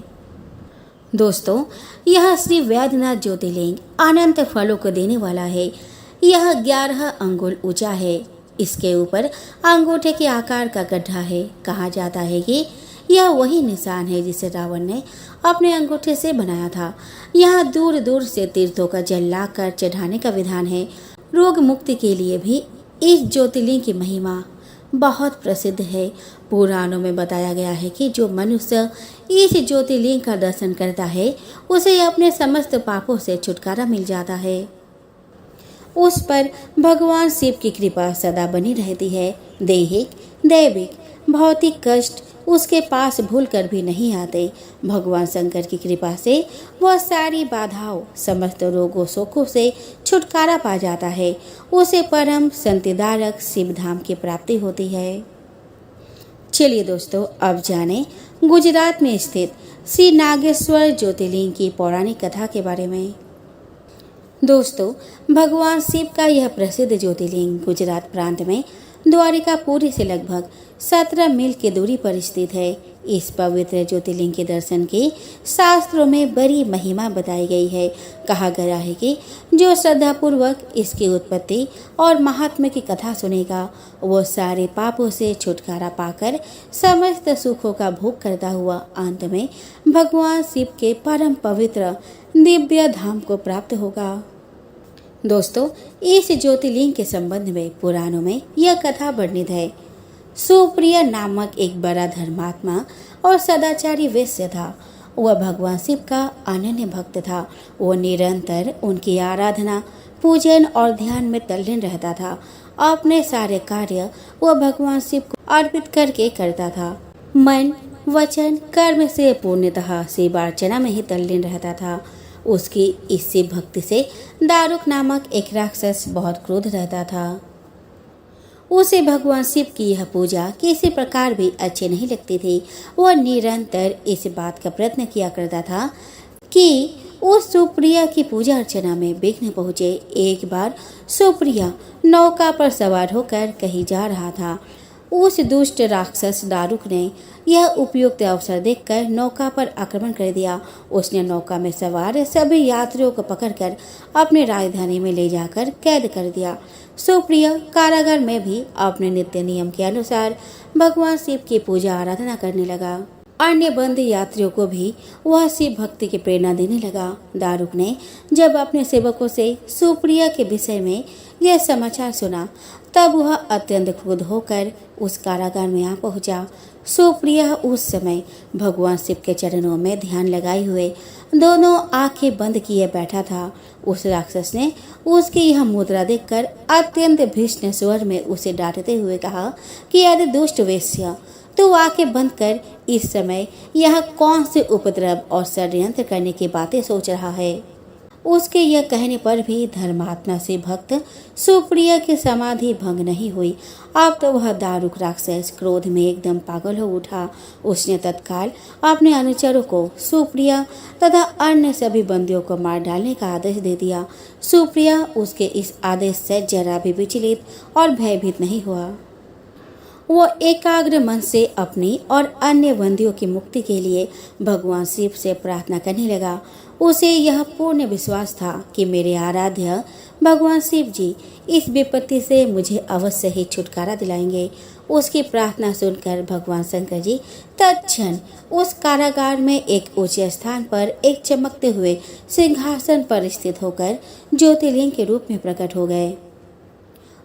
दोस्तों, यह श्री वैद्यनाथ ज्योतिर्लिंग अनंत फलों को देने वाला है। यह 11 अंगुल ऊंचा है। इसके ऊपर अंगूठे के आकार का गड्ढा है। कहा जाता है कि यह वही निशान है जिसे रावण ने अपने अंगूठे से बनाया था। यहाँ दूर दूर से तीर्थों का जल लाकर चढ़ाने का विधान है। रोग मुक्ति के लिए भी इस ज्योतिर्लिंग की महिमा बहुत प्रसिद्ध है। पुराणों में बताया गया है कि जो मनुष्य इस ज्योतिर्लिंग का दर्शन करता है उसे अपने समस्त पापों से छुटकारा मिल जाता है। उस पर भगवान शिव की कृपा सदा बनी रहती है। दैहिक, दैविक, भौतिक कष्ट उसके पास भूल कर भी नहीं आते। भगवान शंकर की कृपा से वह सारी बाधाओं, समस्त रोगों शोकों से छुटकारा पा जाता है। उसे परम शांतिदायक शिव धाम की प्राप्ति होती है। चलिए दोस्तों, अब जानें गुजरात में स्थित श्री नागेश्वर ज्योतिर्लिंग की पौराणिक कथा के बारे में। दोस्तों, भगवान शिव का यह प्रसिद्ध ज्योतिर्लिंग गुजरात प्रांत में द्वारिकापुरी से लगभग 17 मील की दूरी पर स्थित है। इस पवित्र ज्योतिर्लिंग के दर्शन की शास्त्रों में बड़ी महिमा बताई गई है। कहा गया है कि जो श्रद्धापूर्वक इसकी उत्पत्ति और महात्म्य की कथा सुनेगा वो सारे पापों से छुटकारा पाकर समस्त सुखों का भोग करता हुआ अंत में भगवान शिव के परम पवित्र दिव्य धाम को प्राप्त होगा। दोस्तों, इस ज्योतिर्लिंग के संबंध में पुराणों में यह कथा वर्णित है। सुप्रिय नामक एक बड़ा धर्मात्मा और सदाचारी वैश्य था। वह भगवान शिव का अनन्य भक्त था। वो निरंतर उनकी आराधना, पूजन और ध्यान में तल्लीन रहता था। अपने सारे कार्य वह भगवान शिव को अर्पित करके करता था। मन, वचन, कर्म से पूर्णतः शिव अर्चना में ही तल्लीन रहता था। उसकी इस शिव भक्ति से दारुक नामक एक राक्षस बहुत क्रोध रहता था। उसे भगवान शिव की यह पूजा किसी प्रकार भी अच्छी नहीं लगती थी। वह निरंतर इस बात का प्रयत्न किया करता था कि उस सुप्रिया की पूजा अर्चना में विघ्न पहुँचे। एक बार सुप्रिया नौका पर सवार होकर कहीं जा रहा था। उस दुष्ट राक्षस दारुक ने यह उपयुक्त अवसर देखकर नौका पर आक्रमण कर दिया। उसने नौका में सवार सभी यात्रियों को पकड़कर अपनी राजधानी में ले जाकर कैद कर दिया। सुप्रिया कारागार में भी अपने नित्य नियम के अनुसार भगवान शिव की पूजा आराधना करने लगा। अन्य बंदी यात्रियों को भी वह शिव भक्ति की प्रेरणा देने लगा। दारुक ने जब अपने सेवकों से सुप्रिया के विषय में यह समाचार सुना तब वह अत्यंत क्रुद्ध होकर उस कारागार में आ पहुंचा। सुप्रिया उस समय भगवान शिव के चरणों में ध्यान लगाए हुए दोनों आंखें बंद किए बैठा था। उस राक्षस ने उसकी यह मुद्रा देखकर अत्यंत भीषण स्वर में उसे डांटते हुए कहा कि यदि दुष्ट वेश्या, तो आंखें बंद कर इस समय यह कौन से उपद्रव और षड्यंत्र करने की बातें सोच रहा है। उसके यह कहने पर भी धर्मात्मा से भक्त सुप्रिया की समाधि भंग नहीं हुई। अब तो वह दारुक राक्षस क्रोध में एकदम पागल हो उठा। उसने तत्काल अपने अनुचरों को सुप्रिया तथा अन्य सभी बंदियों को मार डालने का आदेश दे दिया। सुप्रिया उसके इस आदेश से जरा भी विचलित और भयभीत नहीं हुआ। वो एकाग्र मन से अपनी और अन्य बंदियों की मुक्ति के लिए भगवान शिव से प्रार्थना करने लगा। उसे यह पूर्ण विश्वास था कि मेरे आराध्य भगवान शिव जी इस विपत्ति से मुझे अवश्य ही छुटकारा दिलाएंगे। उसकी प्रार्थना सुनकर भगवान शंकर जी तत्क्षण उस कारागार में एक ऊंचे स्थान पर एक चमकते हुए सिंहासन पर स्थित होकर ज्योतिर्लिंग के रूप में प्रकट हो गए।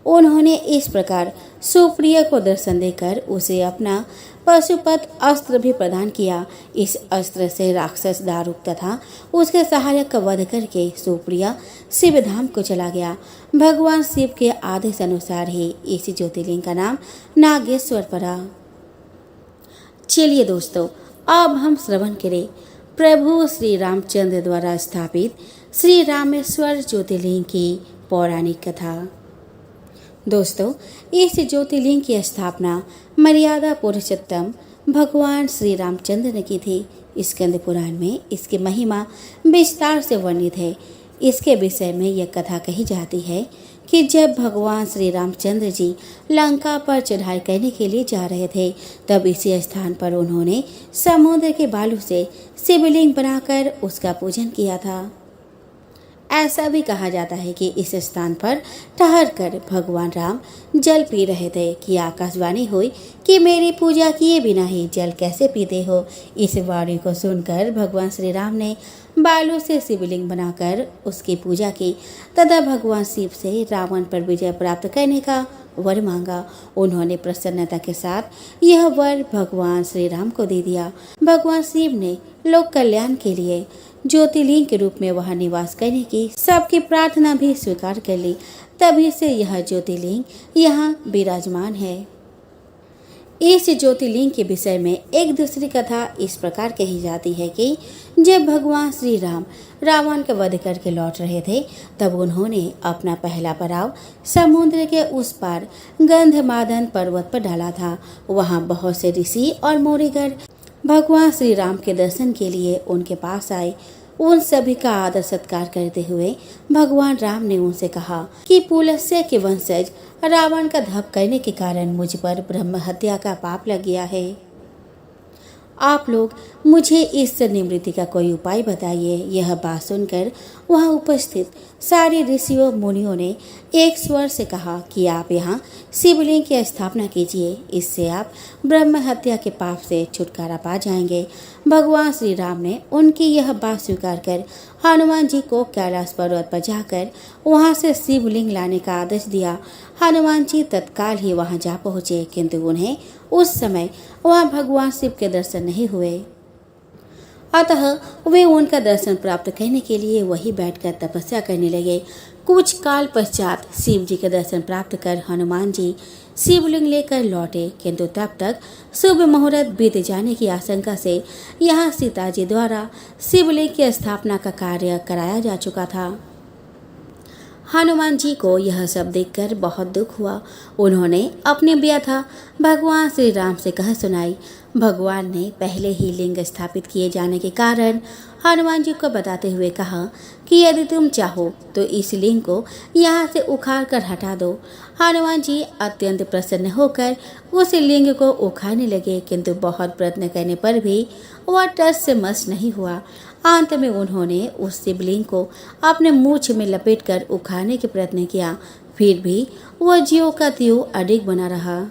उन्होंने इस प्रकार सुप्रिया को दर्शन देकर उसे अपना पशुपत अस्त्र भी प्रदान किया। इस अस्त्र से राक्षस दारुक तथा उसके सहायक का वध करके सुप्रिया शिव धाम को चला गया। भगवान शिव के आदेश अनुसार ही इस ज्योतिर्लिंग का नाम नागेश्वर पड़ा। चलिए दोस्तों, अब हम श्रवण करें प्रभु श्री रामचंद्र द्वारा स्थापित श्री रामेश्वर ज्योतिर्लिंग की पौराणिक कथा। दोस्तों, इस ज्योतिर्लिंग की स्थापना मर्यादा पुरुषोत्तम भगवान श्री रामचंद्र ने की थी। स्कंद पुराण में इसकी महिमा विस्तार से वर्णित है। इसके विषय में यह कथा कही जाती है कि जब भगवान श्री रामचंद्र जी लंका पर चढ़ाई करने के लिए जा रहे थे, तब इसी स्थान पर उन्होंने समुद्र के बालू से शिवलिंग बनाकर उसका पूजन किया था। ऐसा भी कहा जाता है कि इस स्थान पर ठहरकर भगवान राम जल पी रहे थे कि आकाशवाणी हुई कि मेरी पूजा किए बिना ही जल कैसे पीते हो। इस वाणी को सुनकर भगवान श्री राम ने बालू से शिवलिंग बनाकर उसकी पूजा की तथा भगवान शिव से रावण पर विजय प्राप्त करने का वर मांगा। उन्होंने प्रसन्नता के साथ यह वर भगवान श्री राम को दे दिया। भगवान शिव ने लोक कल्याण के लिए ज्योतिर्लिंग के रूप में वहां निवास करने की सबकी प्रार्थना भी स्वीकार कर ली। तभी से यह ज्योतिर्लिंग यहाँ विराजमान है। इस ज्योतिर्लिंग के विषय में एक दूसरी कथा इस प्रकार कही जाती है कि जब भगवान श्री राम रावण का वध करके लौट रहे थे, तब उन्होंने अपना पहला पड़ाव समुद्र के उस पार गंधमादन पर्वत पर डाला था। वहाँ बहुत से ऋषि और मुनिगण भगवान श्री राम के दर्शन के लिए उनके पास आए। उन सभी का आदर सत्कार करते हुए भगवान राम ने उनसे कहा कि पुलस्त्य के वंशज रावण का धप करने के कारण मुझ पर ब्रह्म हत्या का पाप लग गया है। आप लोग मुझे इस निवृत्ति का कोई उपाय बताइए। यह बात सुनकर वहां उपस्थित सारे ऋषियों मुनियों ने एक स्वर से कहा कि आप यहाँ शिवलिंग की स्थापना कीजिए, इससे आप ब्रह्म हत्या के पाप से छुटकारा पा जाएंगे। भगवान श्री राम ने उनकी यह बात स्वीकार कर हनुमान जी को कैलाश पर्वत पर जाकर वहां से शिवलिंग लाने का आदेश दिया। हनुमान जी तत्काल ही वहां जा पहुंचे, किंतु उन्हें उस समय वहां भगवान शिव के दर्शन नहीं हुए। अतः वे उनका दर्शन प्राप्त करने के लिए वहीं बैठकर तपस्या करने लगे। कुछ काल पश्चात शिव जी के दर्शन प्राप्त कर हनुमान जी शिवलिंग लेकर लौटे, किंतु तब तक शुभ मुहूर्त बीत जाने की आशंका से यहाँ सीता जी द्वारा शिवलिंग की स्थापना का कार्य कराया जा चुका था। हनुमान जी को यह सब देखकर बहुत दुख हुआ। उन्होंने अपनी व्यथा भगवान श्री राम से कह सुनाई। भगवान ने पहले ही लिंग स्थापित किए जाने के कारण हनुमान जी को बताते हुए कहा कि यदि तुम चाहो तो इस लिंग को यहाँ से उखाड़ कर हटा दो। हनुमान जी अत्यंत प्रसन्न होकर उस लिंग को उखाड़ने लगे, किंतु बहुत प्रयत्न करने पर भी वह टस से मस नहीं हुआ। अंत में उन्होंने उस शिवलिंग को अपने मूछ में लपेटकर उखाड़ने के प्रयत्न किया, फिर भी वह ज्यों का त्यों अडिग बना रहा।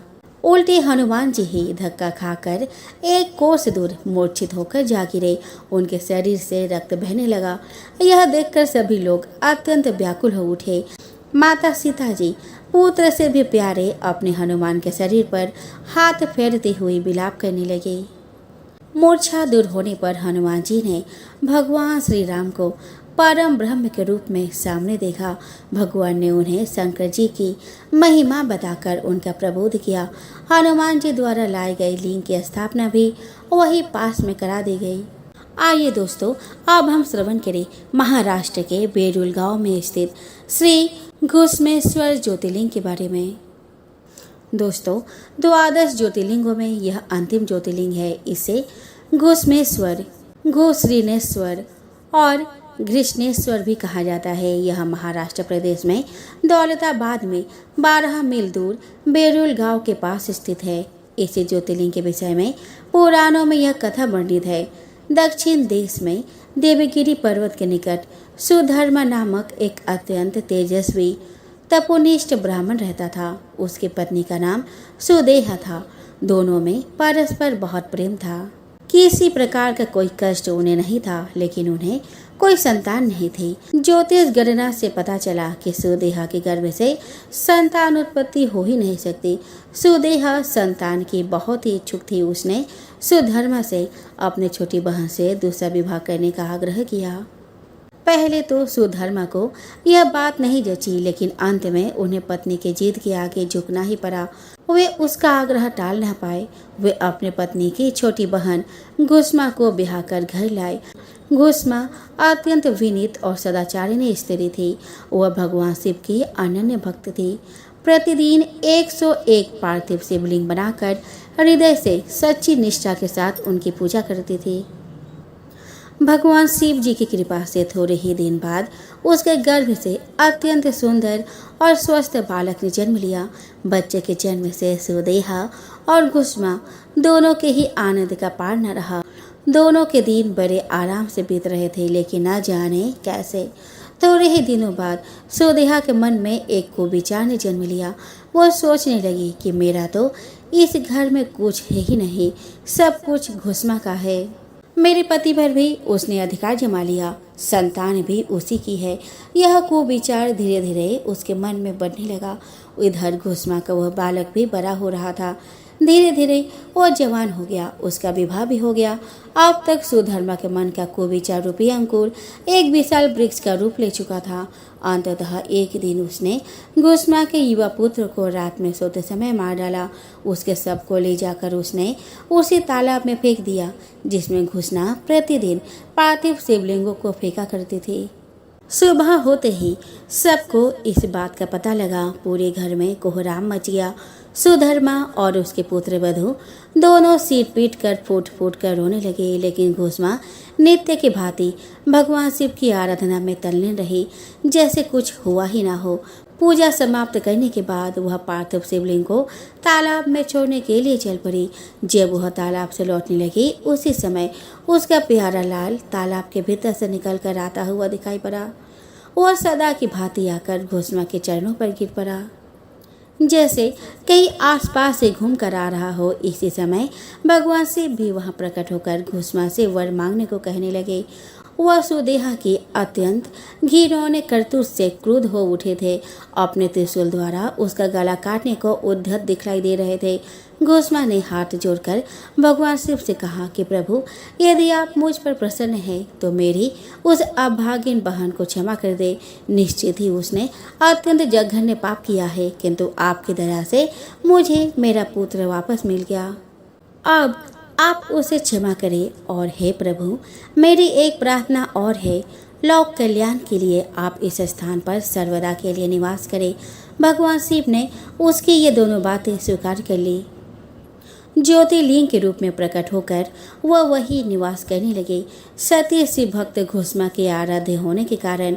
उल्टे हनुमान जी ही धक्का खाकर एक कोस दूर मूर्छित होकर जा गिरे। उनके शरीर से रक्त बहने लगा। यह देखकर सभी लोग अत्यंत व्याकुल हो उठे। माता सीता जी पुत्र से भी प्यारे अपने हनुमान के शरीर पर हाथ फेरते हुए विलाप करने लगे। मूर्छा दूर होने पर हनुमान जी ने भगवान श्री राम को परम ब्रह्म के रूप में सामने देखा। भगवान ने उन्हें शंकर जी की महिमा बताकर उनका प्रबोध किया। हनुमान जी द्वारा लाए गए लिंग की स्थापना भी वही पास में करा दी गई। आइए दोस्तों, अब हम श्रवण करें महाराष्ट्र के बेरुल गांव में स्थित श्री घुस्मेश्वर ज्योतिर्लिंग के बारे में। दोस्तों, द्वादश ज्योतिर्लिंगों में यह अंतिम ज्योतिर्लिंग है। इसे घुस्मेश्वर, घुश्रीनेश्वर और घृष्णेश्वर भी कहा जाता है। यह महाराष्ट्र प्रदेश में दौलताबाद में 12 मील दूर बेरुल गांव के पास स्थित है। इस ज्योतिर्लिंग के विषय में पुराणों में यह कथा वर्णित है। दक्षिण देश में देवगिरी पर्वत के निकट सुधर्मा नामक एक अत्यंत तेजस्वी तपोनिष्ठ ब्राह्मण रहता था। उसकी पत्नी का नाम सुदेहा था। दोनों में परस्पर बहुत प्रेम था। किसी प्रकार का कोई कष्ट उन्हें नहीं था, लेकिन उन्हें कोई संतान नहीं थी। ज्योतिष गणना से पता चला कि सुदेहा के गर्भ से संतान उत्पत्ति हो ही नहीं सकती। सुदेहा संतान की बहुत ही इच्छुक थी। उसने सुधर्मा से अपने छोटी बहन से दूसरा विवाह करने का आग्रह किया। पहले तो सुधर्मा को यह बात नहीं जची, लेकिन अंत में उन्हें पत्नी के जिद के आगे झुकना ही पड़ा। वे उसका आग्रह टाल न पाए। वे अपने पत्नी की छोटी बहन घुस्मा को ब्याह कर घर लाए। घुस्मा अत्यंत विनीत और सदाचारिणी स्त्री थी। वह भगवान शिव की अनन्य भक्त थी। प्रतिदिन 101 पार्थिव शिवलिंग बनाकर हृदय से सच्ची निष्ठा के साथ उनकी पूजा करती थी। भगवान शिव जी की कृपा से थोड़े ही दिन बाद उसके गर्भ से अत्यंत सुंदर और स्वस्थ बालक ने जन्म लिया। बच्चे के जन्म से सुदेहा और घुष्मा दोनों के ही आनंद का पार न रहा। दोनों के दिन बड़े आराम से बीत रहे थे, लेकिन न जाने कैसे थोड़े ही दिनों बाद सुदेहा के मन में एक कुविचार ने जन्म लिया। वो सोचने लगी कि मेरा तो इस घर में कुछ है ही नहीं, सब कुछ घुष्मा का है। मेरे पति पर भी उसने अधिकार जमा लिया, संतान भी उसी की है। यह कुविचार धीरे धीरे उसके मन में बढ़ने लगा। इधर घुष्मा का वह बालक भी बड़ा हो रहा था। धीरे धीरे वो जवान हो गया, उसका विवाह भी हो गया। अब तक सुधर्मा के मन का कुविचार रूपी अंकुर एक विशाल वृक्ष का रूप ले चुका था। अंततः एक दिन उसने घुष्मा के युवा पुत्र को रात में सोते समय मार डाला। उसके शव को ले जाकर उसने उसी तालाब में फेंक दिया जिसमें घुष्मा प्रतिदिन पार्थिव शिवलिंगों को फेंका करती थी। सुबह होते ही सबको इस बात का पता लगा। पूरे घर में कोहराम मच गया। सुधर्मा और उसके पुत्र वधु दोनों सिर पीट कर फूट फूट कर रोने लगे, लेकिन घुष्मा नित्य की भांति भगवान शिव की आराधना में तल्लीन रही, जैसे कुछ हुआ ही ना हो। पूजा समाप्त करने के बाद वह पार्थिव शिवलिंग को तालाब में छोड़ने के लिए चल पड़ी। जब वह तालाब से लौटने लगी, उसी समय उसका प्यारा लाल तालाब के भीतर से निकल कर आता हुआ दिखाई पड़ा। वह सदा की भांति आकर घुष्मा के चरणों पर गिर पड़ा, जैसे कहीं आसपास से घूम कर आ रहा हो। इसी समय भगवान शिव भी वहां प्रकट होकर घुष्मा से वर मांगने को कहने लगे। वह सुदेहा की अत्यंत घिनौने करतूत से क्रुद्ध हो उठे थे। अपने त्रिशूल द्वारा उसका गला काटने को उद्धत दिखलाई दे रहे थे। घुष्मा ने हाथ जोड़कर भगवान शिव से कहा कि प्रभु, यदि आप मुझ पर प्रसन्न हैं तो मेरी उस अभागिन बहन को क्षमा कर दे। निश्चित ही उसने अत्यंत जघन्य पाप किया है, किंतु आपकी दया से मुझे मेरा पुत्र वापस मिल गया। अब आप उसे क्षमा करें। और हे प्रभु, मेरी एक प्रार्थना और है, लोक कल्याण के लिए आप इस स्थान पर सर्वदा के लिए निवास करें। भगवान शिव ने उसकी ये दोनों बातें स्वीकार कर ली। ज्योतिर्लिंग के रूप में प्रकट होकर वह वही निवास करने लगे। सत्य शिव भक्त घुष्मा के आराध्य होने के कारण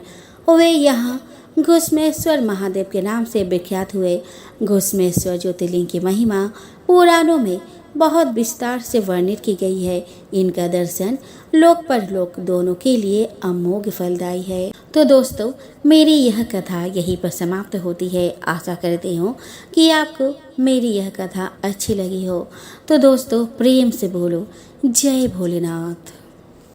वे यहाँ घुष्मेश्वर महादेव के नाम से विख्यात हुए। घुष्मेश्वर ज्योतिर्लिंग की महिमा पुराणों में बहुत विस्तार से वर्णित की गई है। इनका दर्शन लोक परलोक दोनों के लिए अमोघ फलदायी है। तो दोस्तों, मेरी यह कथा यहीं पर समाप्त होती है। आशा करती हूँ कि आपको मेरी यह कथा अच्छी लगी हो। तो दोस्तों, प्रेम से बोलो जय भोलेनाथ।